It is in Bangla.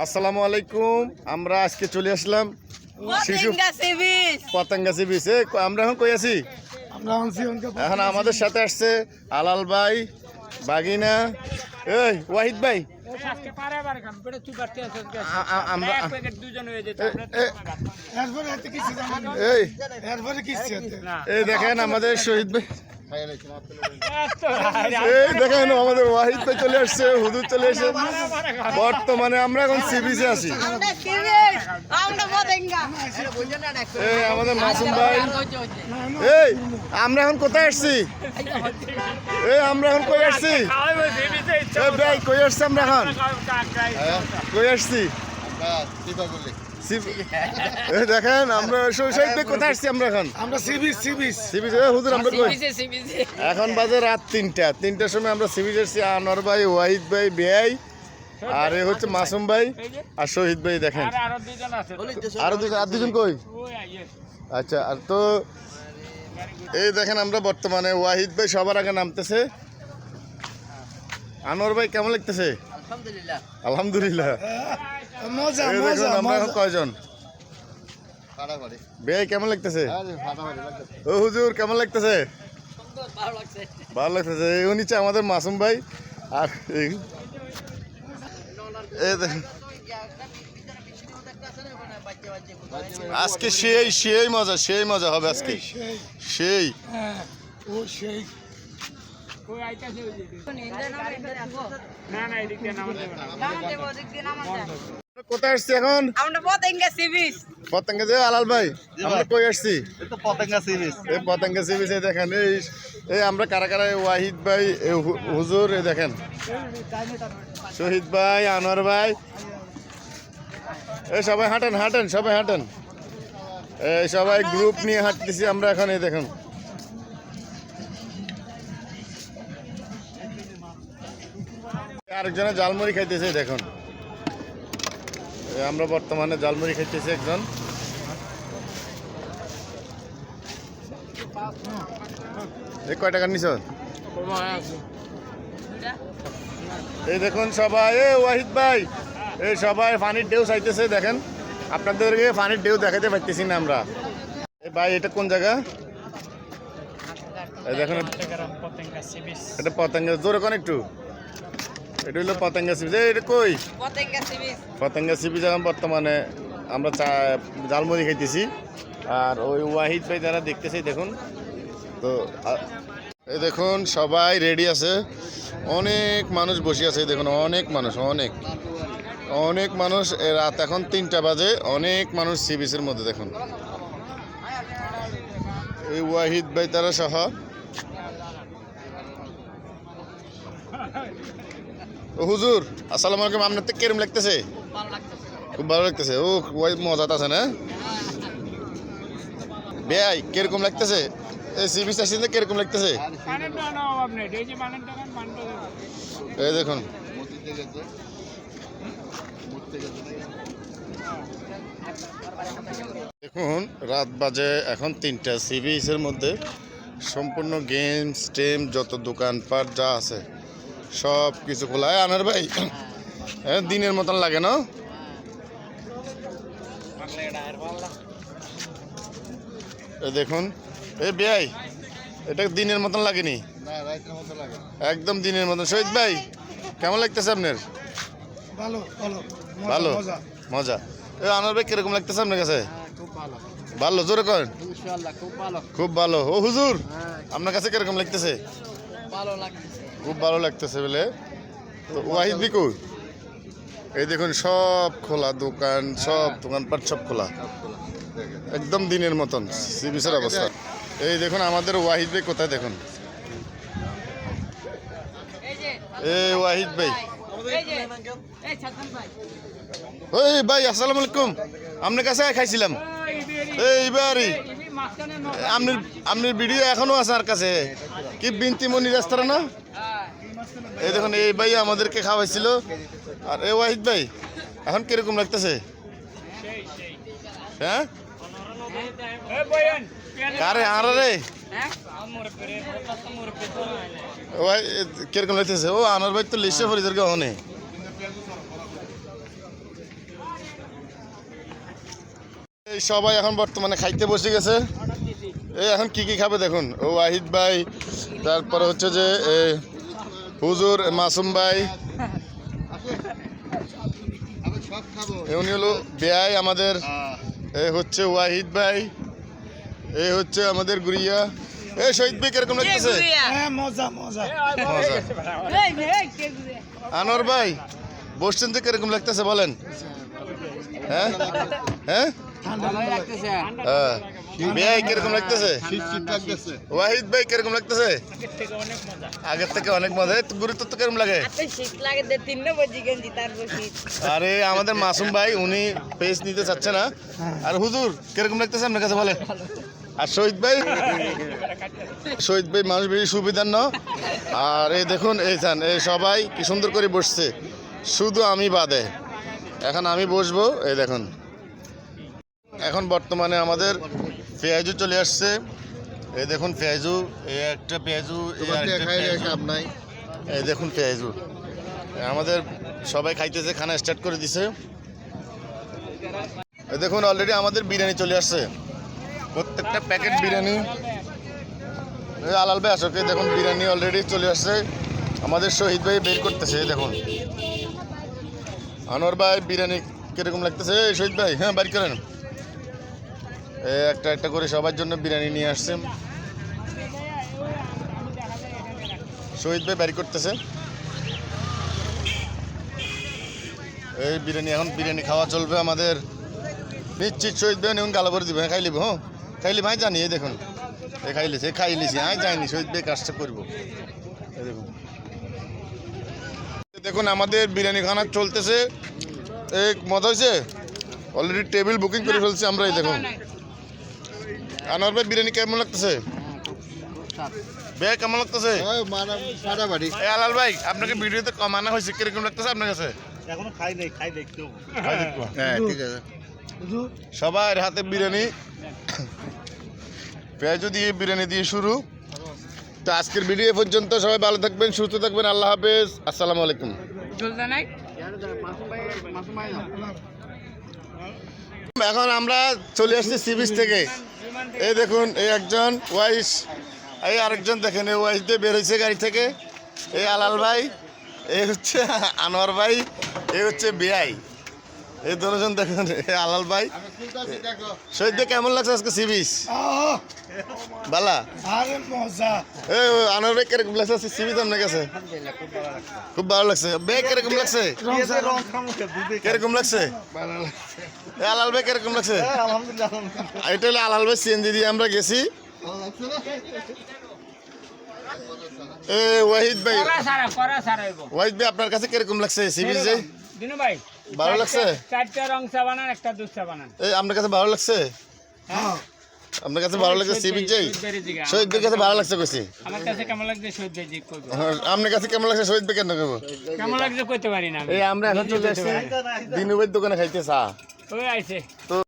আসসালামু আলাইকুম। আমরা আজকে চলে আসলাম শিশু পতেঙ্গা সি বিচ। আমরা এখন কই আছি? এখন আমাদের সাথে আসছে আলাল ভাই, বাগিনা, এই ওয়াহিদ ভাই। এই দেখেন আমাদের শহীদ ভাই, এই দেখেন আমাদের ওয়াহিদ ভাই চলে আসছে, হুজুর চলে আসছে। বর্তমানে আমরা এখন সি বিচে আছি। এই আমাদের মাসুম ভাই। এই আমরা এখন কোথায় আসছি? এই আমরা এখন কই আসছি? ভাই কই আসছি আমরা এখন? কই আসছি? দেখেন আমরা কোথায় আসছি? আমরা এখন হুজুর আমরা এখন বাজে রাত 3টার সময় আমরা সি বিচ আসছি। আনোয়ার ভাই, ওয়াহিদ ভাই, বেআই, আর এ হচ্ছে মাসুম ভাই আর শহীদ ভাই। দেখেন আর দুজন কই? আচ্ছা, আর তো এই দেখেন আমরা বর্তমানে ওয়াহিদ ভাই সবার আগে নামতেছে। আনোয়ার ভাই কেমন লাগতেছে? আলহামদুলিল্লাহ। আমরা এখন কয়জন? বেআই কেমন লাগতেছে? ও হুজুর কেমন লাগতেছে? ভালো লাগতেছে। এই নিচে আমাদের মাসুম ভাই। আর আজকে সেই মজা হবে আজকে, সেই। কোথায় আসছি এখন? পতেঙ্গা যে আলাল ভাই, আমরা কই আসছি? Patenga sea beach. দেখেন এই আমরা কারা কারা, ওয়াহিদ ভাই, হুজুর, এই দেখেন শহীদ ভাই, আনোয়ার ভাই। এই সবাই হাঁটেন, সবাই হাঁটেন। এই সবাই গ্রুপ নিয়ে হাঁটতেছি আমরা এখন। এই দেখুন আরেকজনে জালমুড়ি খাইতেছে। দেখুন আমরা বর্তমানে জালমুড়ি খাইতেছি একজন। এই কয় টাকা নিছ? এই দেখুন সবাই, ওয়াহিদ ভাই, এই সবাই পানির ঢেউ চাইতেছে। দেখেন আপনাদেরকে পানির ঢেউ দেখাতে পারতেছি না আমরা। এই ভাই এটা কোন জায়গা? এই দেখুন এটা পতেঙ্গা। জোরে কোন একটু। এটা হলো পতেঙ্গা সি বিচ। এটা কই? Patenga sea beach. বর্তমানে আমরা জালমুড়ি খাইতেছি। আর ওই ওয়াহিদ ভাই যারা দেখতেছি দেখুন। তো এই দেখুন সবাই রেডি আছে, অনেক মানুষ বসে আছে। দেখুন অনেক মানুষ। রাত এখন 3টা বাজে, অনেক মানুষ সি বিচের মধ্যে। দেখুন এই ওয়াহিদ ভাই তারা সহ। হুজুর আসসালামু আলাইকুম। আপনার তো কেরম লাগতেছে? খুব ভালো লাগতেছে। ও মজা আছে না? বেআই কিরকম লাগতেছে? এই সি বিচ আসছে কিরকম লাগতেছে? এই দেখুন দেখুন রাত বাজে এখন 3টা। সি বিচের মধ্যে সম্পূর্ণ গেমস টেম, যত দোকানপাট যা আছে সব কিছু খোলা। আনার ভাই দিনের মতন লাগে না? দেখুন এই বেআই এটা দিনের মতন লাগেনি, একদম দিনের মতন। শহীদ ভাই কেমন লাগতেছে আপনার? ভালো মজা। এই আনার ভাই কিরকম লাগতেছে আপনার কাছে? ভালো, জোরে করেন। খুব ভালো। ও হুজুর আপনার কাছে কিরকম লাগতেছে? খুব ভালো লাগতেছে বলে। তো ওয়াহিদ বিকু এই দেখুন সব খোলা দোকান, সব দোকানপাট সব খোলা, একদম দিনের মতন সি বিচের অবস্থা। এই দেখুন আমাদের ওয়াহিদ ভাই কোথায়? দেখুন এই ওয়াহিদ ভাই। ওই ভাই আসসালামু আলাইকুম। আপনার কাছে খাইছিলাম এইবারই। আপনার ভিডিও এখনো আছে আর কাছে, কি বিনতিমণি রেস্তোরাঁ না? এই দেখুন এই ভাই আমাদেরকে খাওয়াইছিল। আর এই ওয়াহিদ ভাই এখন কিরকম লাগতেছে? হ্যাঁ কারে আরে কিরকম লাগতেছে? ও আনার ভাই তো লিস্টে পরিচর্যা হনে। এই সবাই এখন বর্তমানে খাইতে বসে গেছে। এই এখন কি কি খাবে দেখুন, ও ওয়াহিদ ভাই, তারপরে হচ্ছে যে হুজুর, মাসুম ভাই, উনি হলো বেয়াই আমাদের, এই হচ্ছে ওয়াহিদ ভাই, এই হচ্ছে আমাদের গুড়িয়া। এই শহীদ ভাই কিরকম লাগতেছে? মজা মজা। আনোয়ার ভাই বসছেন যে কিরকম লাগতেছে বলেন? হ্যাঁ হ্যাঁ বেয়াই কিরকম লাগতেছে? ওয়াহিদ ভাই কিরকম লাগতেছে? আগের থেকে অনেক মজা। গুরুত্ব তো কিরকম লাগে? আরে আমাদের মাসুম ভাই উনি পেজ নিতে চাচ্ছে না। আর হুজুর কিরকম লাগতেছে আপনার কাছে বলে? আর শহীদ ভাই, শহীদ ভাই মানুষ বেশি সুবিধার না। আর এই দেখুন এই চান এই সবাই কি সুন্দর করে বসছে, শুধু আমি বাদে। এখন আমি বসবো। এই দেখুন এখন বর্তমানে আমাদের পেঁয়াজু চলে আসছে। এই দেখুন পেঁয়াজু, এই একটা পেঁয়াজু, এই দেখুন পেঁয়াজু। আমাদের সবাই খাইতেছে, খানা স্টার্ট করে দিছে। এই দেখুন অলরেডি আমাদের বিরিয়ানি চলে আসছে, প্রত্যেকটা প্যাকেট বিরিয়ানি। আলাল ভাই আসো, দেখুন বিরিয়ানি অলরেডি চলে আসছে। আমাদের শহীদ ভাই বের করতেছে। দেখুন আনোয়ার ভাই বিরিয়ানি কিরকম লাগতেছে? এই শহীদ ভাই, হ্যাঁ বাড়ি করেন। একটা একটা করে সবার জন্য বিরিয়ানি নিয়ে আসছে। শহীদ ভাই বাড়ি করতেছে। এই বিরিয়ানি, এখন বিরিয়ানি খাওয়া চলবে আমাদের। নিশ্চিত শহীদ ভাই এখন গালো করে দিবে। হ্যাঁ খাইলিব, হ্যাঁ খাইলি ভাই জানি। এই দেখুন এ খাইলিছে, খাইলিছি, হ্যাঁ যাইনি। শহীদ ভাই কাজটা করবো। এই দেখুন দেখুন আমাদের বিরিয়ানি খানা চলতেছে। এই মজা হয়েছে, অলরেডি টেবিল বুকিং করে ফেলছি আমরা। এই দেখুন আনোয়ার ভাই বিরিয়ানি কেমন লাগতেছে? ভাই কেমন লাগতেছে? আলাল ভাই আপনাকে ভিডিওতে কমানো হয়েছে, কিরকম লাগতেছে আপনার কাছে? এখনো খাই নাই, খাই দেখতে হবে। হ্যাঁ ঠিক আছে। সবার হাতে বিরিয়ানি, পেঁয়াজু দিয়ে বিরিয়ানি দিয়ে শুরু। তো আজকের ভিডিও পর্যন্ত, সবাই ভালো থাকবেন, সুস্থ থাকবেন, আল্লাহ হাফেজ, আসসালামু আলাইকুম। এখন আমরা চলে আসছি সি বিচ থেকে। এই দেখুন এই একজন ওয়াইস, এই আরেকজন দেখেন এই ওয়াইস দিয়ে বেরোইছে গাড়ি থেকে। এই আলাল ভাই, এই হচ্ছে আনোয়ার ভাই, এই হচ্ছে বেআই। এই দুজন দেখেন, এই আলাল ভাই। শহীদ ভাই কেমন লাগছে আজকে সি বিচ? বালা এই আনোয়ার ভাই কিরকম লাগছে আজকে সি বিচ আপনার কাছে? খুব ভালো লাগছে। ভাই কিরকম লাগছে? কিরকম লাগছে? আলাল ভাই কিরকম লাগছে? এটা হলো আলাল ভাই, সিএনজি দিয়ে আমরা গেছি। ওয়াহিদ ভাই, ওয়াহিদ ভাই আপনার কাছে কিরকম লাগছে সি বিচে? ভালো লাগছে? চারটা রং চা বানান, একটা দুধ চা বানান। এই আপনার কাছে ভালো লাগছে? আপনার কাছে ভালো লাগছে সি বিচ? শহীদ ভাইয়ের কাছে ভালো লাগছে কইছি। আমার কাছে কেমন লাগছে শহীদ ভাই জি কইবো। আপনার কাছে কেমন লাগছে শহীদ ভাই কেন কইবো? কেমন লাগছে কইতে পারি না। এই আমরা এখন চলে আসছি দিনুভাইয়ের দোকানে খাইতে চা। ওই আইছে।